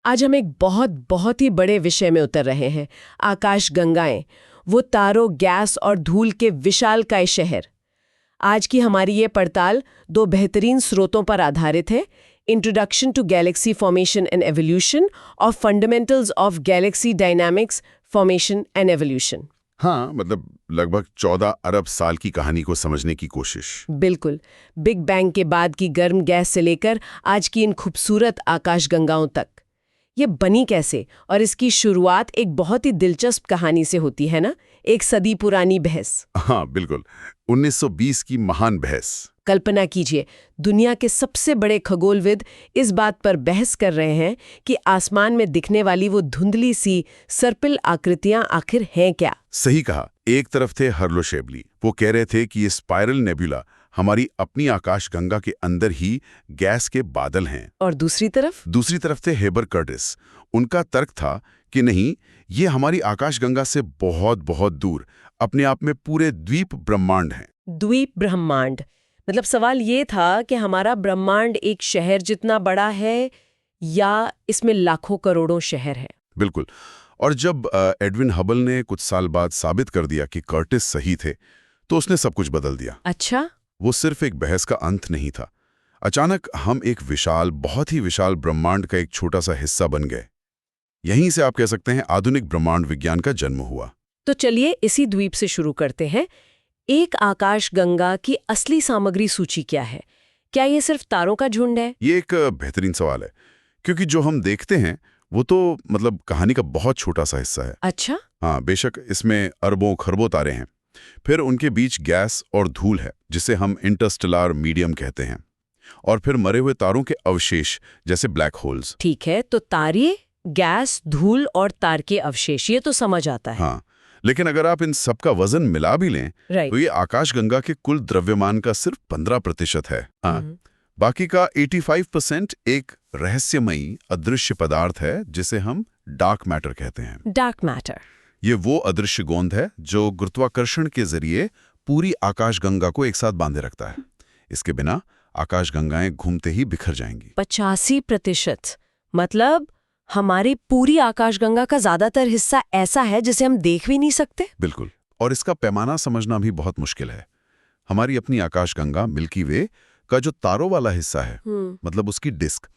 आज हम एक बहुत ही बड़े विषय में उतर रहे हैं, आकाश गंगाएं, वो तारों, गैस और धूल के विशालकाय शहर। आज की हमारी ये पड़ताल दो बेहतरीन स्रोतों पर आधारित है, introduction to galaxy formation and evolution और fundamentals of galaxy dynamics formation and evolution. हाँ, मतलब लगभग 14 अरब साल की कहानी को समझने की कोशिश। बिल्कुल, बिग बैंग के बाद की गर्म गैस से लेकर आज की इन खूबसूरत आकाशगंगाओं तक। ये बनी कैसे, और इसकी शुरुआत एक बहुत ही दिलचस्प कहानी से होती है ना, एक सदी पुरानी बहस। हाँ बिल्कुल, 1920 की महान बहस। कल्पना कीजिए, दुनिया के सबसे बड़े खगोलविद इस बात पर बहस कर रहे हैं कि आसमान में दिखने वाली वो धुंधली सी सर्पिल आकृतियां आखिर हैं क्या। सही कहा। एक तरफ थे हर्लो शेबली, वो कह रहे थे कि ये स्पाइरल नेबुला हमारी अपनी आकाशगंगा के अंदर ही गैस के बादल हैं। और दूसरी तरफ थे हेबर कर्टिस। उनका तर्क था कि नहीं, ये हमारी आकाशगंगा से बहुत बहुत दूर अपने आप में पूरे द्वीप ब्रह्मांड हैं। द्वीप ब्रह्मांड मतलब सवाल ये था कि हमारा ब्रह्मांड एक शहर जितना बड़ा है या इसमें लाखों करोड़ों शहर हैं। बिल्कुल। और जब एडविन हबल ने कुछ साल बाद साबित कर दिया कि कर्टिस सही थे, तो उसने सब कुछ बदल दिया। अच्छा, वो सिर्फ एक बहस का अंत नहीं था। अचानक हम एक विशाल, बहुत ही विशाल ब्रह्मांड का एक छोटा सा हिस्सा बन गए। यहीं से आप कह सकते हैं आधुनिक ब्रह्मांड विज्ञान का जन्म हुआ। तो चलिए इसी द्वीप से शुरू करते हैं। एक आकाशगंगा की असली सामग्री सूची क्या है? क्या ये सिर्फ तारों का झुंड है? ये एक बेहतरीन सवाल है, क्योंकि जो हम देखते हैं वो तो मतलब कहानी का बहुत छोटा सा हिस्सा है। अच्छा, हाँ बेशक, इसमें अरबों खरबों तारे हैं। फिर उनके बीच गैस और धूल है, जिसे हम इंटरस्टेलर मीडियम कहते हैं। और फिर मरे हुए तारों के अवशेष, जैसे ब्लैक होल्स। ठीक है, तो तारे, गैस, धूल और तार के अवशेष, ये तो समझ आता है। हाँ, लेकिन अगर आप इन सब का वजन मिला भी लें, तो ये आकाशगंगा के कुल द्रव्यमान का सिर्फ 15% है। हाँ, बाकी का 85% एक रहस्यमयी अदृश्य पदार्थ है, जिसे हम डार्क मैटर कहते हैं। डार्क मैटर, ये वो अदृश्य गोंद है जो गुरुत्वाकर्षण के जरिए पूरी आकाशगंगा को एक साथ बांधे रखता है। इसके बिना आकाशगंगाएं घूमते ही बिखर जाएंगी। 85%, मतलब हमारी पूरी आकाशगंगा का ज्यादातर हिस्सा ऐसा है जिसे हम देख भी नहीं सकते। बिल्कुल, और इसका पैमाना समझना भी बहुत मुश्किल है। हमारी अपनी आकाशगंगा मिल्की वे का जो तारों वाला हिस्सा है, मतलब उसकी डिस्क,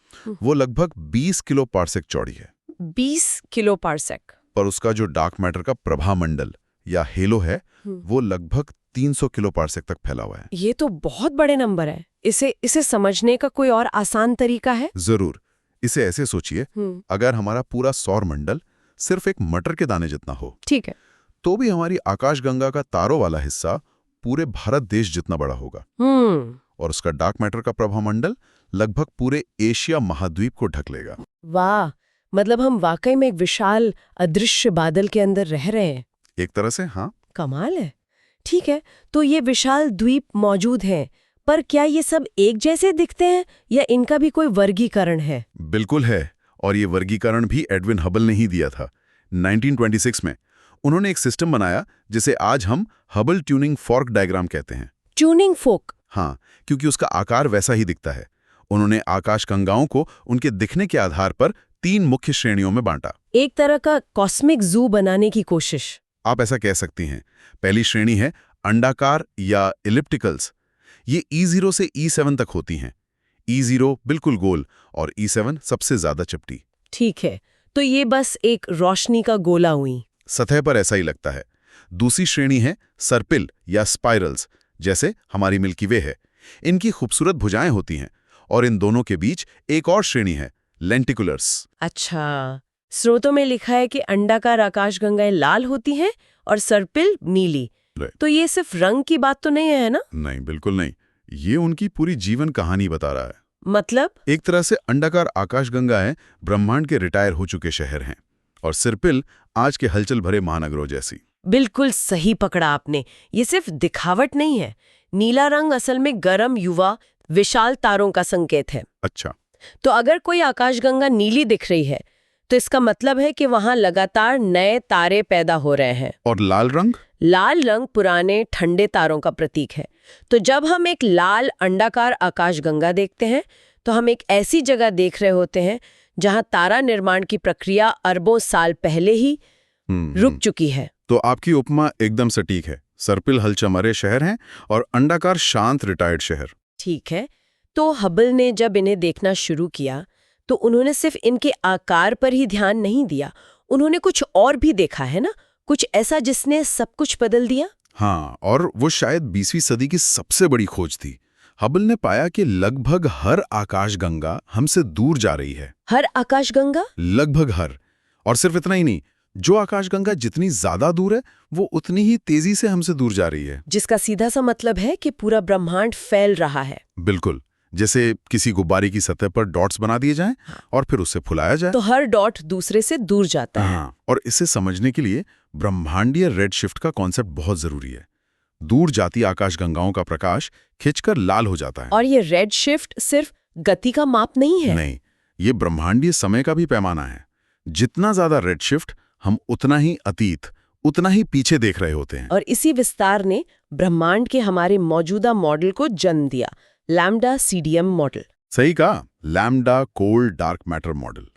वो लगभग 20 किलो पार्सेक चौड़ी है। 20 किलो पार्सेक। पर उसका जो डार्क मैटर का प्रभामंडल या हेलो है, वो लगभग 300 किलो पार्सेक तक फैला हुआ है। ये तो बहुत बड़े नंबर है। इसे समझने का कोई और आसान तरीका है? जरूर। इसे ऐसे सोचिए, अगर हमारा पूरा सौर मंडल सिर्फ एक मटर के दाने जितना हो, ठीक है, तो भी हमारी आकाशगंगा का तारों वाला हिस्सा पूरे भारत देश जितना बड़ा होगा। और उसका डार्क मैटर का प्रभामंडल लगभग पूरे एशिया महाद्वीप को ढक लेगा। वाह, मतलब हम वाकई में एक विशाल अदृश्य बादल के अंदर रह रहे हैं। एक तरह से हाँ। कमाल है। ठीक है, तो ये विशाल द्वीप मौजूद हैं, पर क्या ये सब एक जैसे दिखते हैं या इनका भी कोई वर्गीकरण है? बिल्कुल है, और ये वर्गीकरण भी एडविन हबल ने ही दिया था। 1926 में उन्होंने एक सिस्टम बनाया जिसे आज हम हबल ट्यूनिंग फॉर्क डायग्राम कहते हैं। ट्यूनिंग फोक? हाँ, क्योंकि उसका आकार वैसा ही दिखता है। उन्होंने आकाशगंगाओं को उनके दिखने के आधार पर 3 मुख्य श्रेणियों में बांटा। एक तरह का कॉस्मिक जू बनाने की कोशिश, आप ऐसा कह सकती हैं। पहली श्रेणी है अंडाकार या इलिप्टिकल्स। ये E0 से E7 तक होती हैं। E0 बिल्कुल गोल और E7 सबसे ज्यादा चपटी। ठीक है, तो ये बस एक रोशनी का गोला हुई। सतह पर ऐसा ही लगता है। दूसरी श्रेणी है सर्पिल या स्पाइरल्स, जैसे हमारी मिल्की वे है। इनकी खूबसूरत भुजाएं होती हैं। और इन दोनों के बीच एक और श्रेणी है लेंटिकुलर्स। अच्छा, स्रोतों में लिखा है कि अंडाकार आकाशगंगाएं लाल होती हैं और सर्पिल नीली। तो ये सिर्फ रंग की बात तो नहीं है ना? नहीं, बिल्कुल नहीं। ये उनकी पूरी जीवन कहानी बता रहा है। मतलब एक तरह से अंडाकार आकाशगंगाएं ब्रह्मांड के रिटायर हो चुके शहर हैं, और सर्पिल आज के हलचल भरे महानगरों जैसी। बिल्कुल सही पकड़ा आपने। ये सिर्फ दिखावट नहीं है। नीला रंग असल में गर्म, युवा, विशाल तारों का संकेत है। अच्छा, तो अगर कोई आकाशगंगा नीली दिख रही है, तो इसका मतलब है कि वहां लगातार नए तारे पैदा हो रहे हैं। और लाल रंग? लाल रंग पुराने ठंडे तारों का प्रतीक है। तो जब हम एक लाल अंडाकार आकाशगंगा देखते हैं, तो हम एक ऐसी जगह देख रहे होते हैं जहां तारा निर्माण की प्रक्रिया अरबों साल पहले ही रुक चुकी है। तो आपकी उपमा एकदम सटीक है। सर्पिल हलचमरे शहर हैं और अंडाकार शांत रिटायर्ड शहर। ठीक है, तो हबल ने जब इन्हें देखना शुरू किया तो उन्होंने सिर्फ इनके आकार पर ही ध्यान नहीं दिया, उन्होंने कुछ और भी देखा है ना, कुछ ऐसा जिसने सब कुछ बदल दिया। हाँ, और वो शायद 20वीं सदी की सबसे बड़ी खोज थी। हबल ने पाया कि लगभग हर आकाशगंगा हमसे दूर जा रही है। हर आकाशगंगा? लगभग हर। और सिर्फ इतना ही नहीं, जो आकाशगंगा जितनी ज्यादा दूर है वो उतनी ही तेजी से हमसे दूर जा रही है। जिसका सीधा सा मतलब है कि पूरा ब्रह्मांड फैल रहा है। बिल्कुल, जैसे किसी गुब्बारे की सतह पर डॉट्स बना दिए जाएं और फिर उससे फुलाया जाए तो हर डॉट दूसरे से दूर जाता है। हाँ, और इसे समझने के लिए ब्रह्मांडीय रेड शिफ्ट का कॉन्सेप्ट बहुत जरूरी है। दूर जाती आकाशगंगाओं का प्रकाश खिंचकर लाल हो जाता है। और ये रेड शिफ्ट सिर्फ गति का माप नहीं है। नहीं, ये ब्रह्मांडीय समय का भी पैमाना है। जितना ज्यादा रेड शिफ्ट, हम उतना ही अतीत, उतना ही पीछे देख रहे होते हैं। और इसी विस्तार ने ब्रह्मांड के हमारे मौजूदा मॉडल को जन्म दिया, लैम्डा सीडीएम मॉडल। सही कहा, lambda cold dark matter model.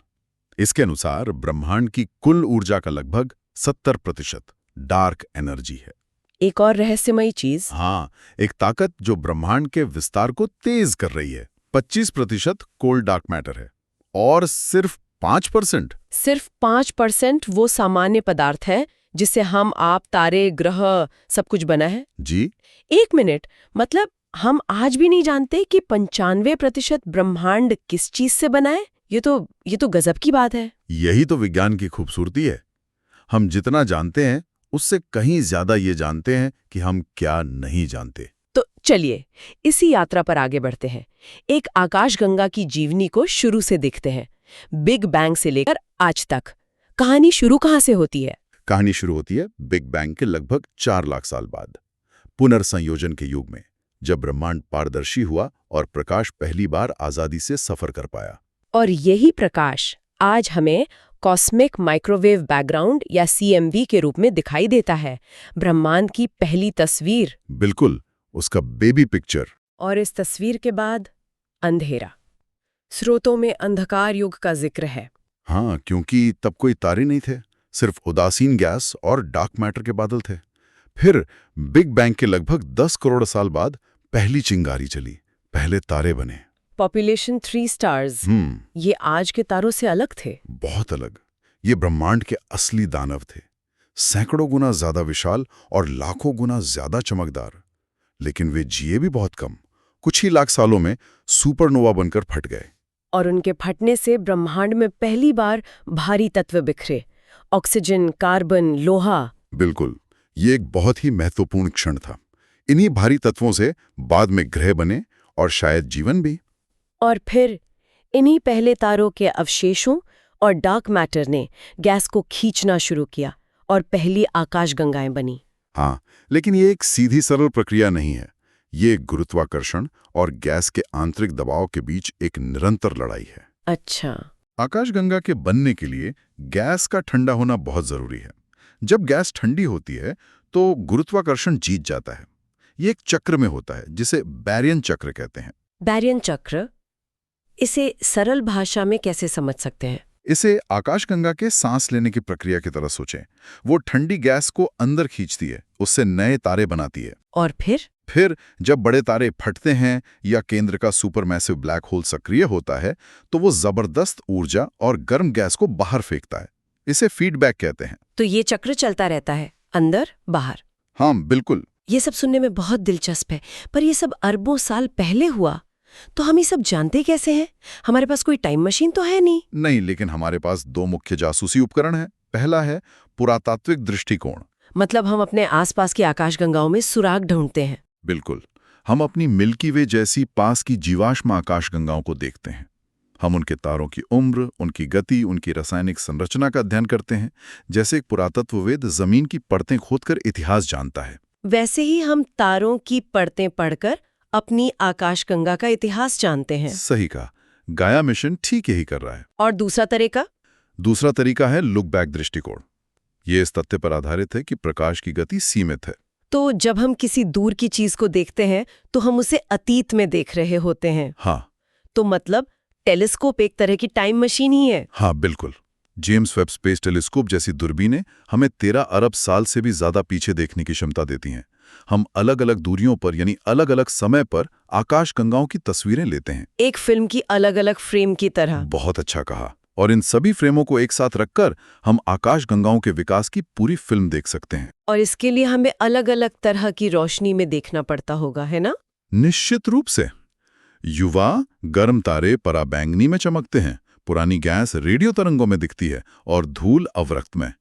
इसके अनुसार ब्रह्मांड की कुल ऊर्जा का लगभग 70% डार्क एनर्जी है। एक और रहस्यमयी चीज। हाँ, एक ताकत जो ब्रह्मांड के विस्तार को तेज कर रही है। 25% कोल्ड डार्क मैटर है और सिर्फ 5% वो सामान्य पदार्थ है जिससे हम, आप, तारे, ग्रह सब कुछ बना है। जी, 1 मिनट, मतलब हम आज भी नहीं जानते कि 95% ब्रह्मांड किस चीज से बना है। ये तो गजब की बात है। यही तो विज्ञान की खूबसूरती है। हम जितना जानते हैं उससे कहीं ज्यादा ये जानते हैं कि हम क्या नहीं जानते। तो चलिए इसी यात्रा पर आगे बढ़ते हैं। एक आकाशगंगा की जीवनी को शुरू से देखते हैं, बिग बैंग से लेकर आज तक। कहानी शुरू कहाँ से होती है? कहानी शुरू होती है बिग बैंग के लगभग 4 लाख साल बाद, पुनर्संयोजन के युग में, जब ब्रह्मांड पारदर्शी हुआ और प्रकाश पहली बार आजादी से सफर कर पाया। और यही प्रकाश आज हमें कॉस्मिक माइक्रोवेव बैकग्राउंड या CMB के रूप में दिखाई देता है, ब्रह्मांड की पहली तस्वीर। बिल्कुल, उसका बेबी पिक्चर। और इस तस्वीर के बाद अंधेरा। स्रोतों में अंधकार युग का जिक्र है। हाँ, क्योंकि तब कोई तारे नहीं थे, सिर्फ उदासीन गैस और डार्क मैटर के बादल थे। फिर बिग बैंग के लगभग 10 करोड़ साल बाद पहली चिंगारी चली, पहले तारे बने। Population 3 stars. ये आज के तारों से अलग थे। बहुत अलग। ये ब्रह्मांड के असली दानव थे, सैकड़ों गुना ज्यादा विशाल और लाखों गुना ज्यादा चमकदार। लेकिन वे जिए भी बहुत कम, कुछ ही लाख सालों में सुपरनोवा बनकर फट गए। और उनके फटने से ब्रह्मांड में पहली बार भारी तत्व बिखरे, ऑक्सीजन, कार्बन, लोहा। बिल्कुल, ये एक बहुत ही महत्वपूर्ण क्षण था। इन्हीं भारी तत्वों से बाद में ग्रह बने और शायद जीवन भी। और फिर इन्हीं पहले तारों के अवशेषों और डार्क मैटर ने गैस को खींचना शुरू किया और पहली आकाशगंगाएं बनी। हाँ, लेकिन ये एक सीधी सरल प्रक्रिया नहीं है। ये गुरुत्वाकर्षण और गैस के आंतरिक दबाव के बीच एक निरंतर लड़ाई है। अच्छा। आकाशगंगा के बनने के लिए गैस का ठंडा होना बहुत जरूरी है। जब गैस ठंडी होती है तो गुरुत्वाकर्षण जीत जाता है। ये एक चक्र में होता है जिसे बैरियन चक्र कहते हैं। बैरियन चक्र, इसे सरल भाषा में कैसे समझ सकते हैं? इसे आकाशगंगा के सांस लेने की प्रक्रिया की तरह सोचें। वो ठंडी गैस को अंदर खींचती है, उससे नए तारे बनाती है। और फिर जब बड़े तारे फटते हैं या केंद्र का सुपरमैसिव ब्लैक होल सक्रिय होता है तो वो जबरदस्त ऊर्जा और गर्म गैस को बाहर फेंकता है। इसे फीडबैक कहते हैं। तो ये चक्र चलता रहता है, अंदर बाहर। हाँ, बिल्कुल। ये सब सुनने में बहुत दिलचस्प है, पर ये सब अरबों साल पहले हुआ, तो हम ये सब जानते कैसे हैं? हमारे पास कोई टाइम मशीन तो है नहीं। लेकिन हमारे पास 2 मुख्य जासूसी उपकरण हैं। पहला है पुरातात्विक दृष्टिकोण। मतलब हम अपने आसपास की आकाशगंगाओं में सुराग ढूंढते हैं। बिल्कुल, हम अपनी मिल्की वे जैसी पास की जीवाश्म आकाशगंगाओं को देखते हैं। हम उनके तारों की उम्र, उनकी गति, उनकी रासायनिक संरचना का अध्ययन करते हैं, जैसे एक पुरातत्ववेद जमीन की परतें खोदकर इतिहास जानता है। वैसे ही हम तारों की परतें पढ़कर अपनी आकाशगंगा का इतिहास जानते हैं। सही कहा, गाया मिशन ठीक यही कर रहा है। और दूसरा तरीका है लुक बैक दृष्टिकोण। ये इस तथ्य पर आधारित है कि प्रकाश की गति सीमित है। तो जब हम किसी दूर की चीज को देखते हैं तो हम उसे अतीत में देख रहे होते हैं। हाँ। तो मतलब टेलीस्कोप एक तरह की टाइम मशीन ही है। हाँ बिल्कुल। जेम्स वेब स्पेस टेलीस्कोप जैसी दूरबीनें हमें 13 अरब साल से भी ज्यादा पीछे देखने की क्षमता देती हैं। हम अलग अलग दूरियों पर यानी अलग अलग समय पर आकाशगंगाओं की तस्वीरें लेते हैं, एक फिल्म की अलग अलग फ्रेम की तरह। बहुत अच्छा कहा। और इन सभी फ्रेमों को एक साथ रखकर हम आकाशगंगाओं के विकास की पूरी फिल्म देख सकते हैं। और इसके लिए हमें अलग अलग तरह की रोशनी में देखना पड़ता होगा, है ना? निश्चित रूप से। युवा गर्म तारे पराबैंगनी में चमकते हैं, पुरानी गैस रेडियो तरंगों में दिखती है और धूल अवरक्त में।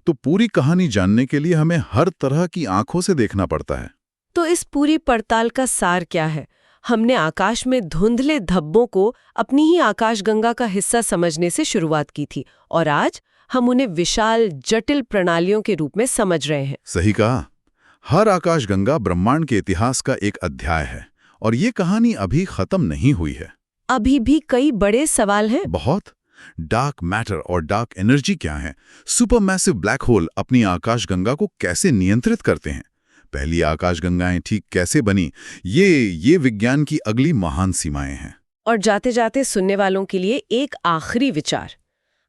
तो पूरी कहानी जानने के लिए हमें हर तरह की आंखों से देखना पड़ता है। तो इस पूरी पड़ताल का सार क्या है? हमने आकाश में धुंधले धब्बों को अपनी ही आकाशगंगा का हिस्सा समझने से शुरुआत की थी और आज हम उन्हें विशाल जटिल प्रणालियों के रूप में समझ रहे हैं। सही कहा। हर आकाशगंगा ब्रह्मांड के इतिहास का एक अध्याय है और ये कहानी अभी खत्म नहीं हुई है। अभी भी कई बड़े सवाल हैं। बहुत। डार्क मैटर और डार्क एनर्जी क्या है? सुपरमैसिव ब्लैक होल अपनी आकाशगंगा को कैसे नियंत्रित करते हैं? पहली आकाशगंगाएं ठीक कैसे बनी? ये विज्ञान की अगली महान सीमाएं हैं। और जाते जाते सुनने वालों के लिए एक आखिरी विचार।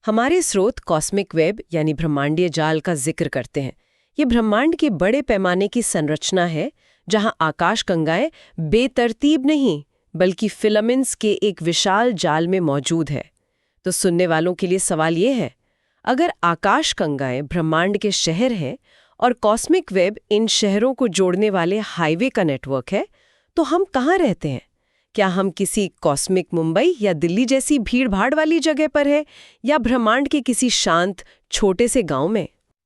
हमारे स्रोत कॉस्मिक वेब यानी ब्रह्मांडीय जाल का जिक्र करते हैं। ये ब्रह्मांड के बड़े पैमाने की संरचना है जहां आकाशगंगाएं बेतरतीब नहीं बल्कि फिलामेंट्स के एक विशाल जाल में मौजूद है। तो सुनने वालों के लिए सवाल ये है, अगर आकाशगंगाएं ब्रह्मांड के शहर हैं और कॉस्मिक वेब इन शहरों को जोड़ने वाले हाईवे का नेटवर्क है, तो हम कहाँ रहते हैं? क्या हम किसी कॉस्मिक मुंबई या दिल्ली जैसी भीड़-भाड़ वाली जगह पर है या ब्रह्मांड के किसी शांत छोटे से गांव में?